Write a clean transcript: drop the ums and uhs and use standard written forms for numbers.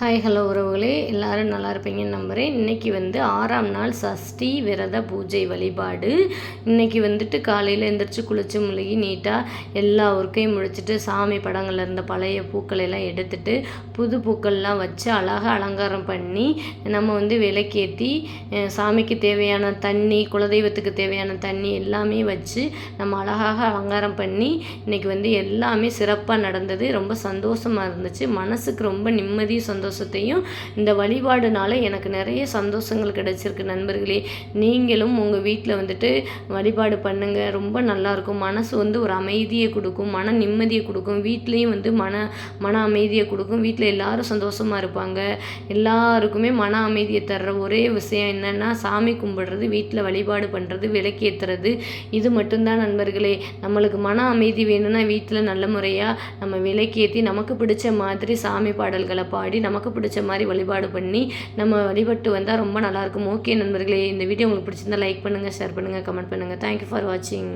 Hi hello உறவுகளே, எல்லோரும் நல்லா இருப்பீங்கன்னு நம்புகிறேன். இன்றைக்கி 6ஆம் நாள் சஷ்டி விரத பூஜை வழிபாடு. இன்றைக்கி காலையில் எழுந்திரிச்சு குளித்து முழுகி நீட்டாக எல்லா ஒர்க்கையும் முடிச்சுட்டு சாமி படங்களில் இருந்த பழைய பூக்களெல்லாம் எடுத்துட்டு புது பூக்கள்லாம் வச்சு அழகாக அலங்காரம் பண்ணி நம்ம விளக்கேற்றி சாமிக்கு தேவையான தண்ணி, குலதெய்வத்துக்கு தேவையான தண்ணி எல்லாமே வச்சு நம்ம அழகாக அலங்காரம் பண்ணி இன்றைக்கி எல்லாமே சிறப்பாக நடந்தது. ரொம்ப சந்தோஷமாக இருந்துச்சு. மனசுக்கு ரொம்ப நிம்மதி சந்தோஷத்தையும் இந்த வழிபாடுனால எனக்கு நிறைய சந்தோஷங்கள் கிடைச்சிருக்கு நண்பர்களே. நீங்களும் உங்கள் வீட்டில் வழிபாடு பண்ணுங்கள். ரொம்ப நல்லாயிருக்கும். மனசு ஒரு அமைதியை கொடுக்கும், மன நிம்மதியை கொடுக்கும். வீட்லேயும் மன அமைதியை கொடுக்கும். வீட்டில் எல்லாரும் சந்தோஷமாக இருப்பாங்க. எல்லாருக்குமே மன அமைதியை தர்ற ஒரே விஷயம் என்னென்னா சாமி கும்பிடுறது, வீட்டில் வழிபாடு பண்ணுறது, விளக்கேற்றுறது. இது மட்டும்தான் நண்பர்களே. நம்மளுக்கு மன அமைதி வேணும்னா வீட்டில் நல்ல முறையாக நம்ம விளக்கேற்றி நமக்கு பிடிச்ச மாதிரி சாமி பாடல்களை பாடி நமக்கு பிடிச்ச மாதிரி வழிபாடு பண்ணி நம்ம வழிபட்டு வந்தால் ரொம்ப நல்லாயிருக்கும். ஓகே நண்பர்களே, இந்த வீடியோ உங்களுக்கு பிடிச்சிருந்தால் லைக் பண்ணுங்கள், ஷேர் பண்ணுங்கள், கமெண்ட் பண்ணுங்கள். தேங்க்யூ ஃபார் வாட்சிங்.